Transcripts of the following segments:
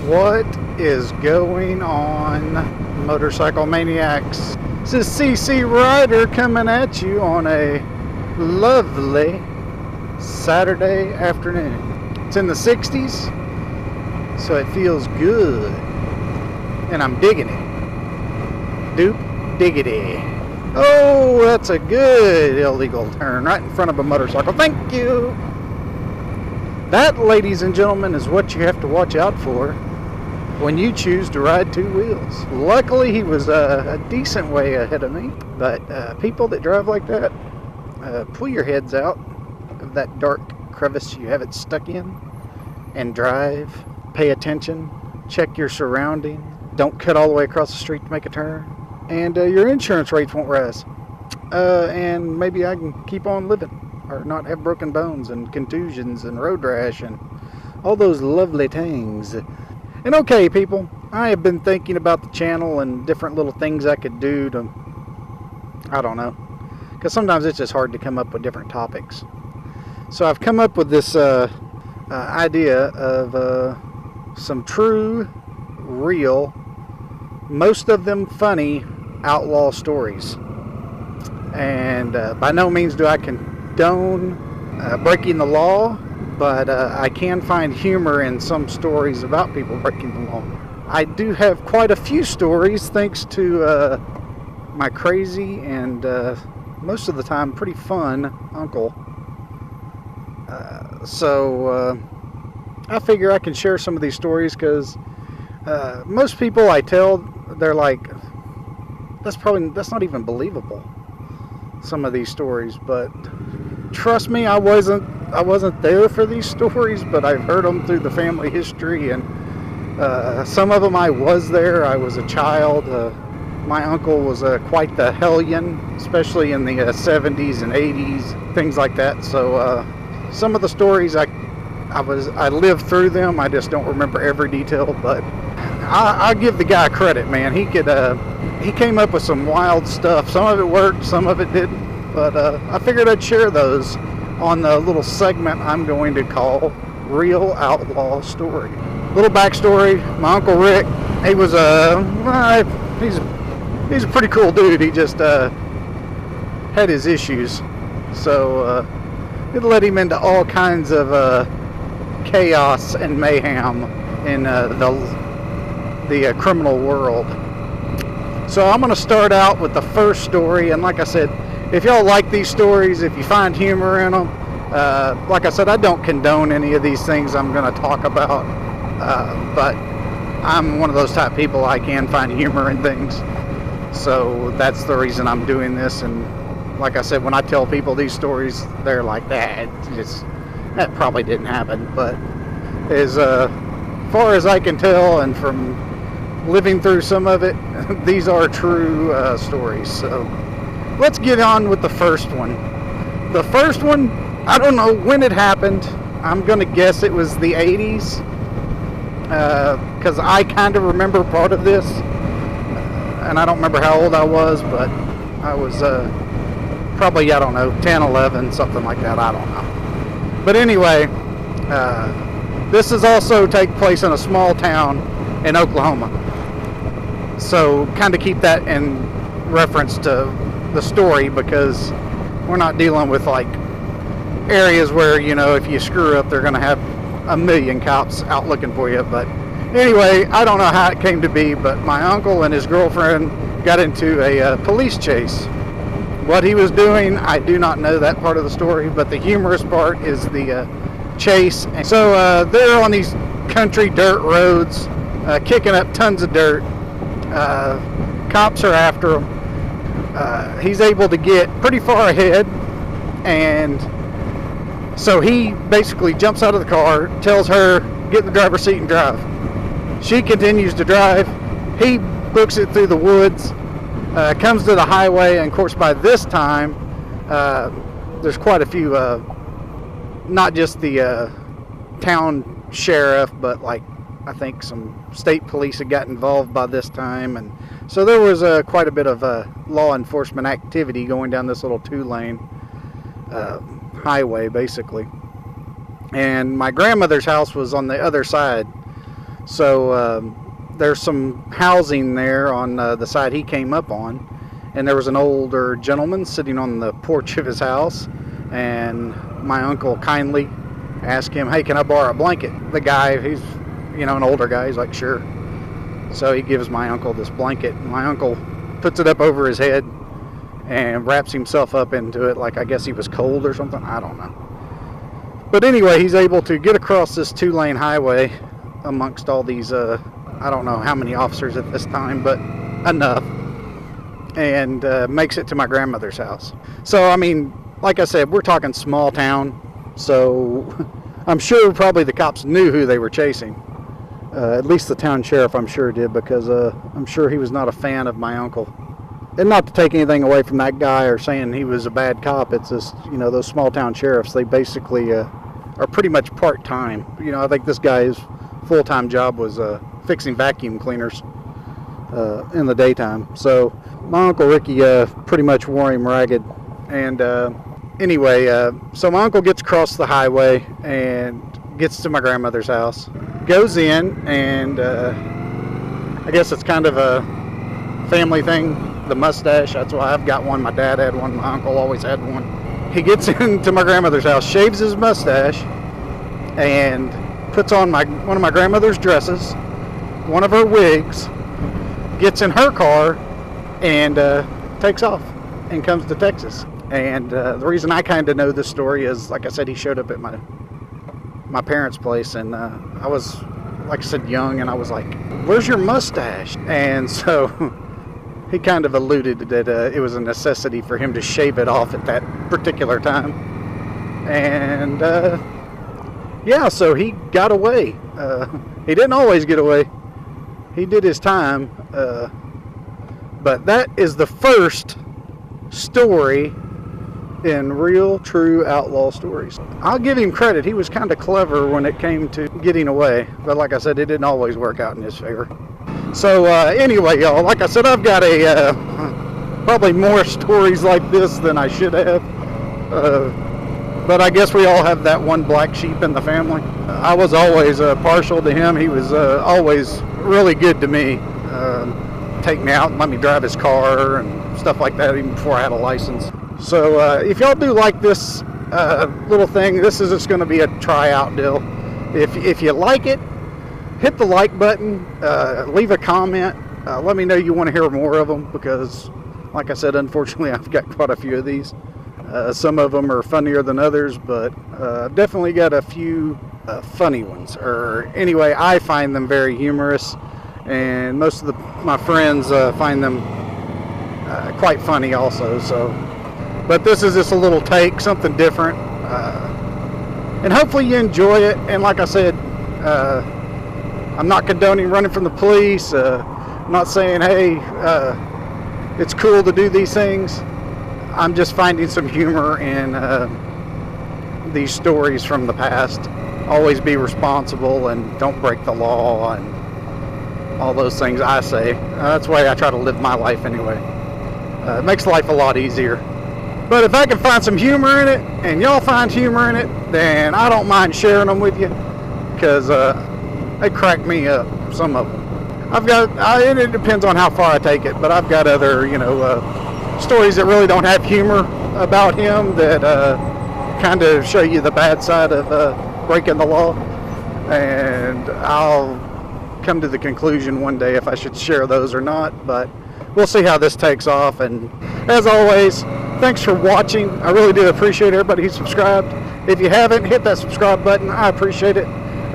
What is going on, motorcycle maniacs? This is CC Rider coming at you on a lovely Saturday afternoon. It's in the 60s, so it feels good, and I'm digging it. Dupe diggity. Oh, that's a good illegal turn right in front of a motorcycle. Thank you. That, ladies and gentlemen, is what you have to watch out for when you choose to ride two wheels. Luckily, he was a decent way ahead of me, but people that drive like that, pull your heads out of that dark crevice you have it stuck in and drive. Pay attention. Check your surroundings. Don't cut all the way across the street to make a turn. And your insurance rates won't rise. And maybe I can keep on living or not have broken bones and contusions and road rash and all those lovely things. And okay, people, I have been thinking about the channel and different little things I could do to, I don't know, because sometimes it's just hard to come up with different topics. So I've come up with this idea of some true, real, most of them funny outlaw stories. And by no means do I condone breaking the law, but I can find humor in some stories about people breaking the law. I do have quite a few stories thanks to my crazy and most of the time pretty fun uncle. So I figure I can share some of these stories because most people I tell, they're like, that's not even believable, some of these stories. But trust me, I wasn't there for these stories, but I've heard them through the family history, and some of them I was there. I was a child. My uncle was quite the hellion, especially in the 70s and 80s, things like that. So some of the stories I lived through them. I just don't remember every detail, but I give the guy credit, man. He came up with some wild stuff. Some of it worked, some of it didn't, but I figured I'd share those on the little segment I'm going to call Real Outlaw Story. Little backstory: my Uncle Rick, he was he's a pretty cool dude. He just had his issues, so it led him into all kinds of chaos and mayhem in the criminal world. So I'm going to start out with the first story, and like I said, if y'all like these stories, if you find humor in them, like I said, I don't condone any of these things I'm going to talk about, but I'm one of those type of people. I can find humor in things, so that's the reason I'm doing this. And like I said, when I tell people these stories, they're like, that probably didn't happen. But as far as I can tell, and from living through some of it, these are true stories. So let's get on with the first one. The first one, I don't know when it happened. I'm going to guess it was the 80s, because I kind of remember part of this, and I don't remember how old I was, but I was probably, I don't know, 10, 11, something like that. I don't know. But anyway, this is also take place in a small town in Oklahoma. So kind of keep that in reference to the story, because we're not dealing with like areas where, you know, if you screw up, they're going to have a million cops out looking for you. But anyway, I don't know how it came to be, but my uncle and his girlfriend got into a police chase. What he was doing, I do not know that part of the story, but the humorous part is the chase. And so they're on these country dirt roads, kicking up tons of dirt. Cops are after him. He's able to get pretty far ahead, and so he basically jumps out of the car, tells her, get in the driver's seat and drive. She continues to drive. He books it through the woods, comes to the highway, and of course by this time there's quite a few, not just the town sheriff, but like I think some state police had got involved by this time, and so there was quite a bit of law enforcement activity going down this little 2-lane highway, basically. And my grandmother's house was on the other side, So there's some housing there on the side he came up on, and there was an older gentleman sitting on the porch of his house, and my uncle kindly asked him, "Hey, can I borrow a blanket?" The guy, he's, you know, an older guy, he's like, "Sure." So he gives my uncle this blanket. My uncle puts it up over his head and wraps himself up into it like I guess he was cold or something. I don't know. But anyway, he's able to get across this 2-lane highway amongst all these, I don't know how many officers at this time, but enough, and makes it to my grandmother's house. So, I mean, like I said, we're talking small town, so I'm sure probably the cops knew who they were chasing. At least the town sheriff, I'm sure, did, because I'm sure he was not a fan of my uncle. And not to take anything away from that guy or saying he was a bad cop, it's just, you know, those small town sheriffs, they basically are pretty much part-time. You know, I think this guy's full-time job was fixing vacuum cleaners in the daytime. So my Uncle Ricky pretty much wore him ragged. And anyway, so my uncle gets across the highway and gets to my grandmother's house, goes in, and I guess it's kind of a family thing. The mustache, that's why I've got one. My dad had one. My uncle always had one. He gets into my grandmother's house, shaves his mustache, and puts on one of my grandmother's dresses, one of her wigs, gets in her car, and takes off and comes to Texas. And the reason I kind of know this story is, like I said, he showed up at my parents' place, and I was, like I said, young, and I was like, "Where's your mustache?" And so he kind of alluded that it was a necessity for him to shave it off at that particular time. And yeah, so he got away. He didn't always get away. He did his time. But that is the first story in Real True Outlaw Stories. I'll give him credit. He was kind of clever when it came to getting away. But like I said, it didn't always work out in his favor. So anyway, y'all, like I said, I've got probably more stories like this than I should have. But I guess we all have that one black sheep in the family. I was always partial to him. He was always really good to me. Take me out and let me drive his car and stuff like that, even before I had a license. So if y'all do like this little thing, this is just going to be a tryout deal. If you like it, hit the like button, leave a comment, let me know you want to hear more of them, because like I said, unfortunately I've got quite a few of these. Some of them are funnier than others, but I've definitely got a few funny ones, or anyway, I find them very humorous, and most of my friends find them quite funny also. So, but this is just a little take, something different, and hopefully you enjoy it. And like I said, I'm not condoning running from the police. I'm not saying, hey, it's cool to do these things. I'm just finding some humor in these stories from the past. Always be responsible and don't break the law and all those things I say. That's the way I try to live my life anyway. It makes life a lot easier. But if I can find some humor in it, and y'all find humor in it, then I don't mind sharing them with you, because they crack me up, some of them. And it depends on how far I take it, but I've got other, you know, stories that really don't have humor about him, that kind of show you the bad side of breaking the law. And I'll come to the conclusion one day if I should share those or not, but we'll see how this takes off. And as always, thanks for watching. I really do appreciate everybody who subscribed. If you haven't, hit that subscribe button. I appreciate it.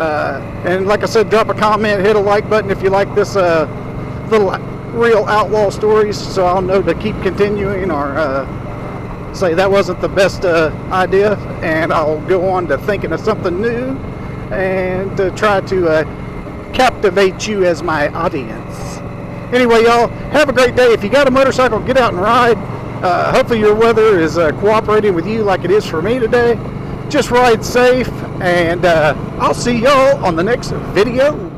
And like I said, drop a comment, hit a like button if you like this little Real Outlaw Stories, so I'll know to keep continuing, or say that wasn't the best idea, and I'll go on to thinking of something new and to try to captivate you as my audience. Anyway, y'all, have a great day. If you got a motorcycle, get out and ride. Hopefully your weather is cooperating with you like it is for me today. Just ride safe, and I'll see y'all on the next video.